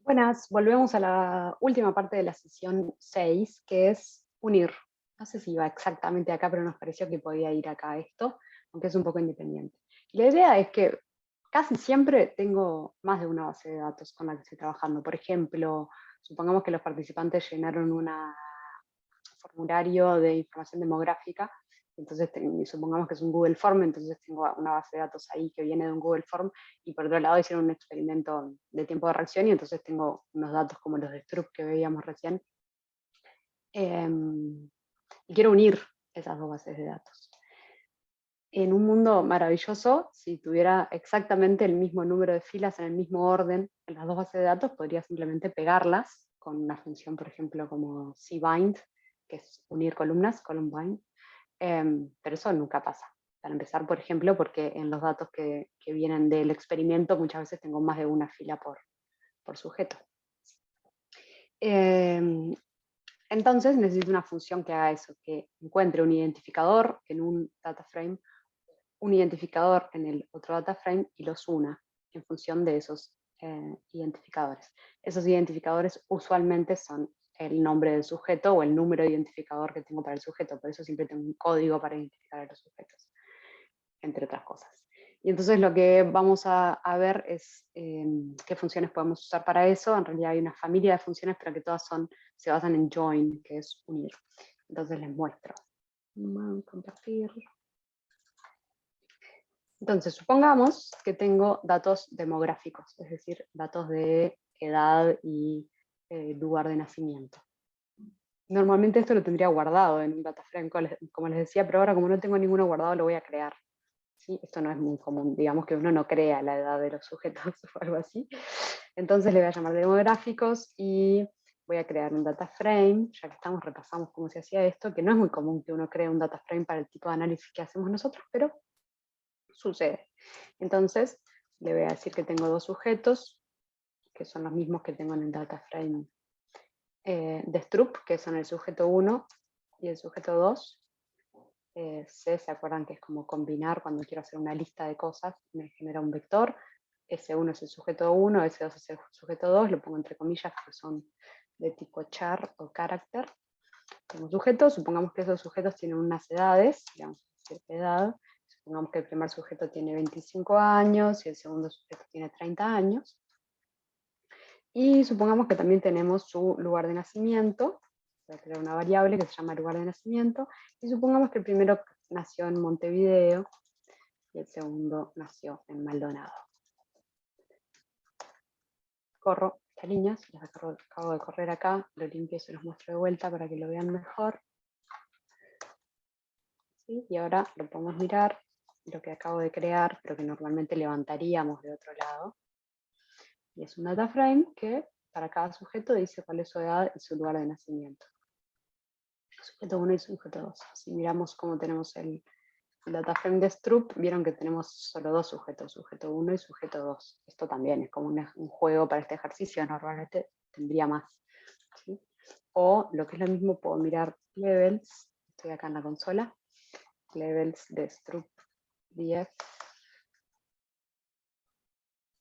Buenas, volvemos a la última parte de la sesión 6, que es unir. No sé si iba exactamente acá, pero nos pareció que podía ir acá esto, aunque es un poco independiente. La idea es que casi siempre tengo más de una base de datos con la que estoy trabajando. Por ejemplo, supongamos que los participantes llenaron un formulario de información demográfica. Entonces, supongamos que es un Google Form, entonces tengo una base de datos ahí que viene de un Google Form, y por otro lado hicieron un experimento de tiempo de reacción, y entonces tengo unos datos como los de Stroop que veíamos recién. Y quiero unir esas dos bases de datos. En un mundo maravilloso, si tuviera exactamente el mismo número de filas en el mismo orden en las dos bases de datos, podría simplemente pegarlas con una función, por ejemplo, como cbind, que es unir columnas, column bind. Pero eso nunca pasa. Para empezar, por ejemplo, porque en los datos que vienen del experimento muchas veces tengo más de una fila por sujeto. Entonces necesito una función que haga eso, que encuentre un identificador en un data frame, un identificador en el otro data frame y los una en función de esos identificadores. Esos identificadores usualmente son el nombre del sujeto o el número de identificador que tengo para el sujeto. Por eso siempre tengo un código para identificar a los sujetos, entre otras cosas. Y entonces lo que vamos a ver es qué funciones podemos usar para eso. En realidad hay una familia de funciones, pero que todas se basan en join, que es unir. Entonces les muestro. Compartir. Entonces, supongamos que tengo datos demográficos, es decir, datos de edad y lugar de nacimiento. Normalmente esto lo tendría guardado en un data frame, como les decía, pero ahora como no tengo ninguno guardado lo voy a crear. ¿Sí? Esto no es muy común, digamos que uno no crea la edad de los sujetos o algo así. Entonces le voy a llamar demográficos y voy a crear un data frame, ya que estamos, repasamos cómo se hacía esto, que no es muy común que uno cree un data frame para el tipo de análisis que hacemos nosotros, pero sucede. Entonces, le voy a decir que tengo dos sujetos, que son los mismos que tengo en el data frame de Stroop, que son el sujeto 1 y el sujeto 2. ¿Se acuerdan que es como combinar cuando quiero hacer una lista de cosas? Me genera un vector. S1 es el sujeto 1, S2 es el sujeto 2, lo pongo entre comillas que son de tipo char o character. Tengo sujetos, supongamos que esos sujetos tienen unas edades, digamos, cierta edad. Supongamos que el primer sujeto tiene 25 años y el segundo sujeto tiene 30 años. Y supongamos que también tenemos su lugar de nacimiento. Voy a crear una variable que se llama lugar de nacimiento. Y supongamos que el primero nació en Montevideo y el segundo nació en Maldonado. Corro estas líneas, las acabo de correr acá, lo limpio y se los muestro de vuelta para que lo vean mejor. ¿Sí? Y ahora lo podemos mirar, lo que acabo de crear, pero que normalmente levantaríamos de otro lado. Y es un data frame que para cada sujeto dice cuál es su edad y su lugar de nacimiento. Sujeto 1 y sujeto 2. Si miramos cómo tenemos el data frame de Stroop, vieron que tenemos solo dos sujetos, sujeto 1 y sujeto 2. Esto también es como un juego para este ejercicio, normalmente tendría más. ¿Sí? O lo que es lo mismo, puedo mirar levels, estoy acá en la consola, levels de Stroop 10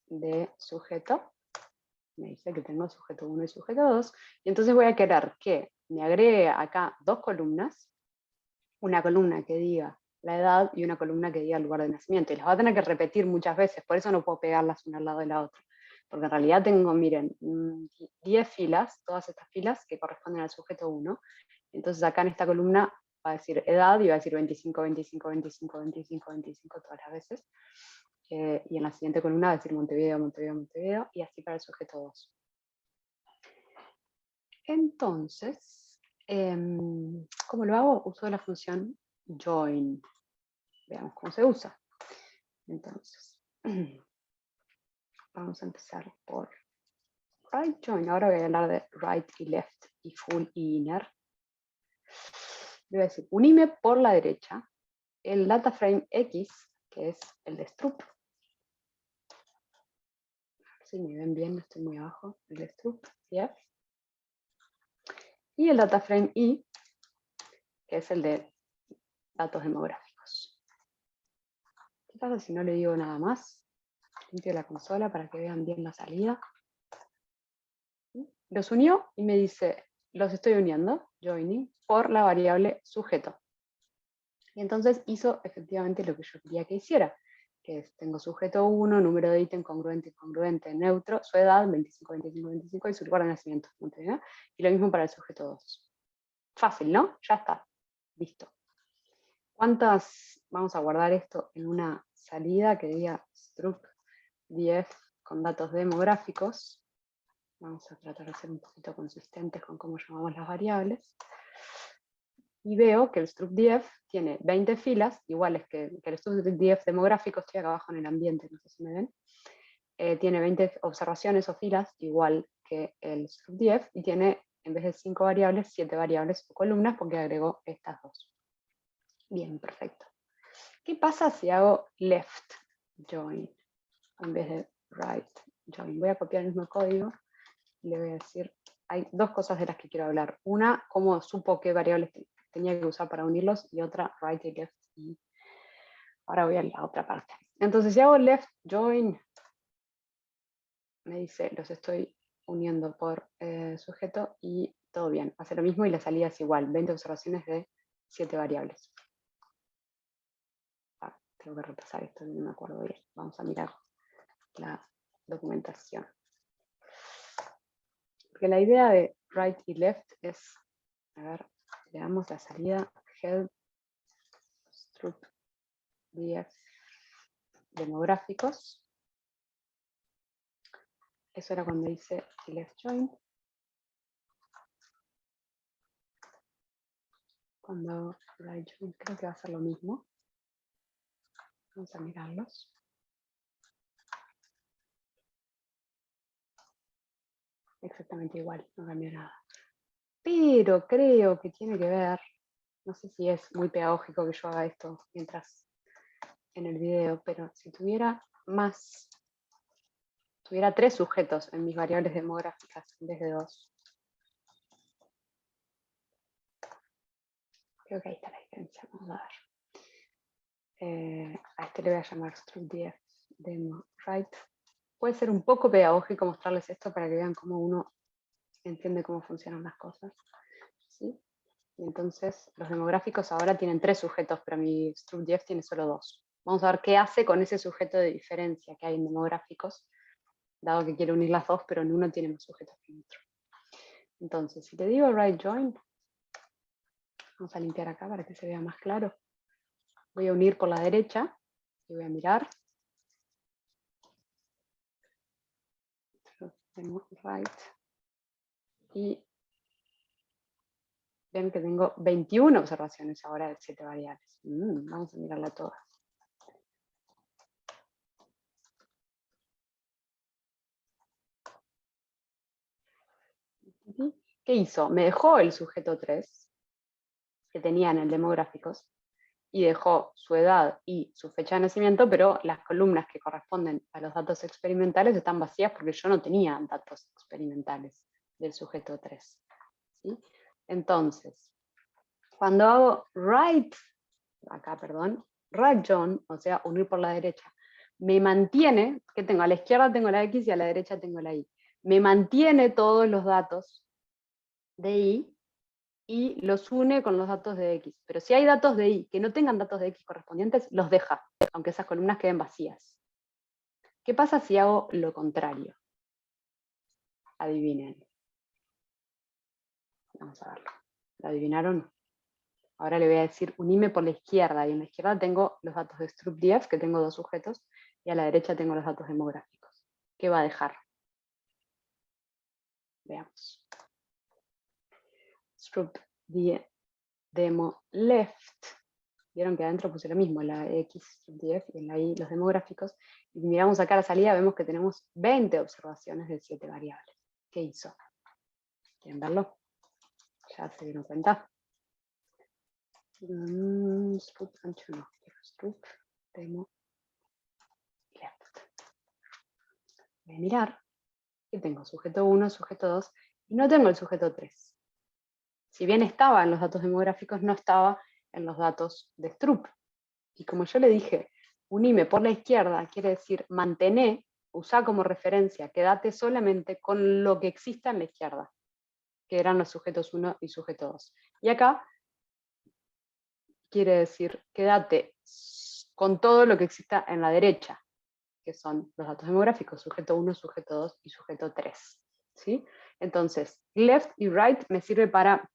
de sujeto, me dice que tengo sujeto 1 y sujeto 2, y entonces voy a querer que me agregue acá dos columnas, una columna que diga la edad y una columna que diga el lugar de nacimiento, y las va a tener que repetir muchas veces, por eso no puedo pegarlas una al lado de la otra, porque en realidad tengo, miren, 10 filas, todas estas filas que corresponden al sujeto 1, entonces acá en esta columna va a decir edad y va a decir 25, 25, 25, 25, 25 todas las veces. Y en la siguiente columna va a decir Montevideo, Montevideo, Montevideo, y así para el sujeto 2. Entonces, ¿cómo lo hago? Uso la función join. Veamos cómo se usa. Entonces, vamos a empezar por right join. Ahora voy a hablar de right y left y full y inner. Le voy a decir, unime por la derecha el data frame X, que es el de Stroop. Si me ven bien, no estoy muy abajo. El de Stroop, ¿sí? Y el data frame Y, que es el de datos demográficos. ¿Qué pasa si no le digo nada más? Limpio la consola para que vean bien la salida. Los unió y me dice, los estoy uniendo, joining, por la variable sujeto. Y entonces hizo efectivamente lo que yo quería que hiciera, que es, tengo sujeto 1, número de ítem, congruente, incongruente, neutro, su edad, 25, 25, 25, y su lugar de nacimiento. ¿No? Y lo mismo para el sujeto 2. Fácil, ¿no? Ya está. Listo. ¿Cuántas? Vamos a guardar esto en una salida que diga struct df con datos demográficos. Vamos a tratar de ser un poquito consistentes con cómo llamamos las variables. Y veo que el struct df tiene 20 filas, iguales que el struct df demográfico, estoy acá abajo en el ambiente, no sé si me ven. Tiene 20 observaciones o filas, igual que el struct df, y tiene, en vez de 5 variables, 7 variables o columnas, porque agregó estas dos. Bien, perfecto. ¿Qué pasa si hago left join en vez de right join? Voy a copiar el mismo código y le voy a decir, hay dos cosas de las que quiero hablar. Una, cómo supo qué variables tenía que usar para unirlos, y otra, right y left. Y ahora voy a la otra parte. Entonces, si hago left join, me dice, los estoy uniendo por sujeto y todo bien. Hace lo mismo y la salida es igual, 20 observaciones de 7 variables. Tengo que repasar esto, no me acuerdo bien. Vamos a mirar la documentación. Porque la idea de right y left es, a ver, le damos la salida head struct df demográficos. Eso era cuando hice left join. Cuando hago right join, creo que va a ser lo mismo. Vamos a mirarlos. Exactamente igual, no cambió nada. Pero creo que tiene que ver, no sé si es muy pedagógico que yo haga esto mientras en el video, pero si tuviera 3 sujetos en mis variables demográficas en vez de 2. Creo que ahí está la diferencia. Vamos a ver. A este le voy a llamar struct df demo right. Puede ser un poco pedagógico mostrarles esto para que vean cómo uno entiende cómo funcionan las cosas. ¿Sí? Y entonces los demográficos ahora tienen 3 sujetos, pero mi struct df tiene solo 2. Vamos a ver qué hace con ese sujeto de diferencia que hay en demográficos, dado que quiere unir las dos, pero en uno tiene más sujetos que en otro. Entonces, si te digo right join, vamos a limpiar acá para que se vea más claro. Voy a unir por la derecha y voy a mirar. Right. Y ven que tengo 21 observaciones ahora de 7 variables. Vamos a mirarla todas. ¿Qué hizo? Me dejó el sujeto 3, que tenía en el demográficos, y dejó su edad y su fecha de nacimiento, pero las columnas que corresponden a los datos experimentales están vacías porque yo no tenía datos experimentales del sujeto 3. ¿Sí? Entonces, cuando hago right join, o sea, unir por la derecha, me mantiene, que tengo a la izquierda tengo la X y a la derecha tengo la Y. Me mantiene todos los datos de Y y los une con los datos de X. Pero si hay datos de Y que no tengan datos de X correspondientes, los deja, aunque esas columnas queden vacías. ¿Qué pasa si hago lo contrario? Adivinen. Vamos a verlo. ¿Lo adivinaron? Ahora le voy a decir unime por la izquierda, y en la izquierda tengo los datos de struct df, que tengo 2 sujetos, y a la derecha tengo los datos demográficos. ¿Qué va a dejar? Veamos. Struct demo left. Vieron que adentro puse lo mismo, la X struct df y en la Y los demográficos. Y si miramos acá a la salida, vemos que tenemos 20 observaciones de 7 variables. ¿Qué hizo? ¿Quieren verlo? ¿Ya se dieron cuenta? Struct ancho no, struct demo left. Voy a mirar que tengo sujeto 1, sujeto 2, y no tengo el sujeto 3. Si bien estaba en los datos demográficos, no estaba en los datos de struct. Y como yo le dije, unime por la izquierda, quiere decir mantener usá como referencia, quédate solamente con lo que exista en la izquierda, que eran los sujetos 1 y sujeto 2. Y acá quiere decir, quédate con todo lo que exista en la derecha, que son los datos demográficos, sujeto 1, sujeto 2 y sujeto 3. ¿Sí? Entonces, left y right me sirve para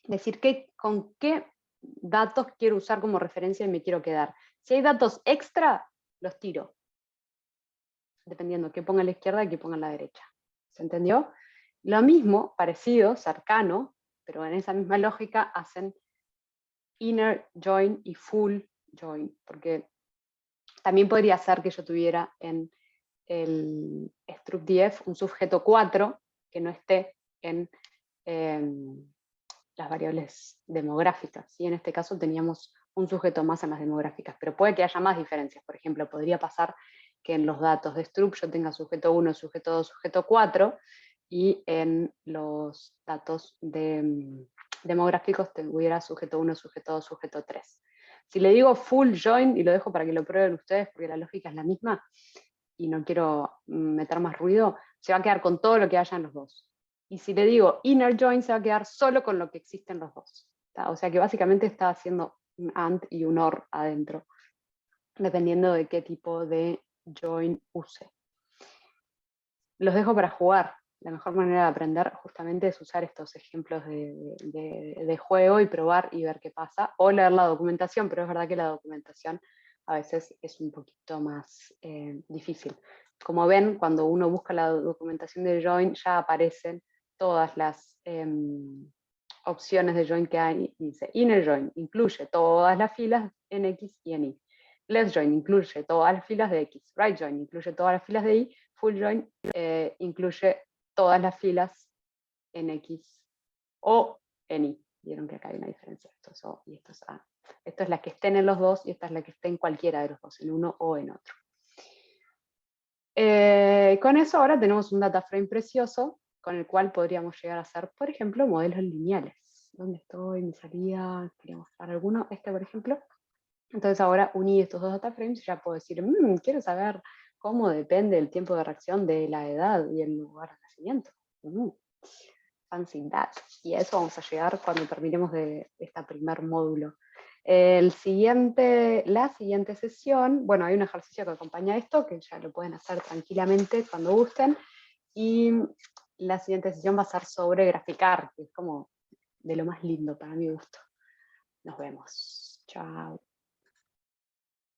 decir con qué datos quiero usar como referencia y me quiero quedar. Si hay datos extra, los tiro, dependiendo qué ponga a la izquierda y qué ponga a la derecha. ¿Se entendió? Lo mismo, parecido, cercano, pero en esa misma lógica hacen inner join y full join, porque también podría ser que yo tuviera en el structDF un sujeto 4 que no esté en las variables demográficas. ¿Sí? En este caso teníamos un sujeto más en las demográficas, pero puede que haya más diferencias. Por ejemplo, podría pasar que en los datos de struct yo tenga sujeto 1, sujeto 2, sujeto 4, y en los datos demográficos tuviera sujeto 1, sujeto 2, sujeto 3. Si le digo full join, y lo dejo para que lo prueben ustedes porque la lógica es la misma, y no quiero meter más ruido, se va a quedar con todo lo que haya en los dos. Y si le digo inner join, se va a quedar solo con lo que existe en los dos. ¿Tá? O sea que básicamente está haciendo un AND y un OR adentro, dependiendo de qué tipo de join use. Los dejo para jugar. La mejor manera de aprender justamente es usar estos ejemplos de juego y probar y ver qué pasa. O leer la documentación, pero es verdad que la documentación a veces es un poquito más difícil. Como ven, cuando uno busca la documentación de join, ya aparecen todas las opciones de join que hay. Y dice, inner join incluye todas las filas en X y en Y. Left join incluye todas las filas de X. Right join incluye todas las filas de Y. Full join incluye todas las filas en X o en Y. Vieron que acá hay una diferencia. Esto es O y esto es A. Esto es la que estén en los dos y esta es la que esté en cualquiera de los dos, en uno o en otro. Con eso ahora tenemos un data frame precioso con el cual podríamos llegar a hacer, por ejemplo, modelos lineales. ¿Dónde estoy? Me salía, quería mostrar alguno, este por ejemplo. Entonces ahora uní estos dos data frames y ya puedo decir, quiero saber cómo depende el tiempo de reacción de la edad y el lugar de nacimiento. Fancy that. Y a eso vamos a llegar cuando terminemos de este primer módulo. La siguiente sesión, bueno, hay un ejercicio que acompaña esto, que ya lo pueden hacer tranquilamente cuando gusten, y la siguiente sesión va a ser sobre graficar, que es como de lo más lindo para mi gusto. Nos vemos. Chao.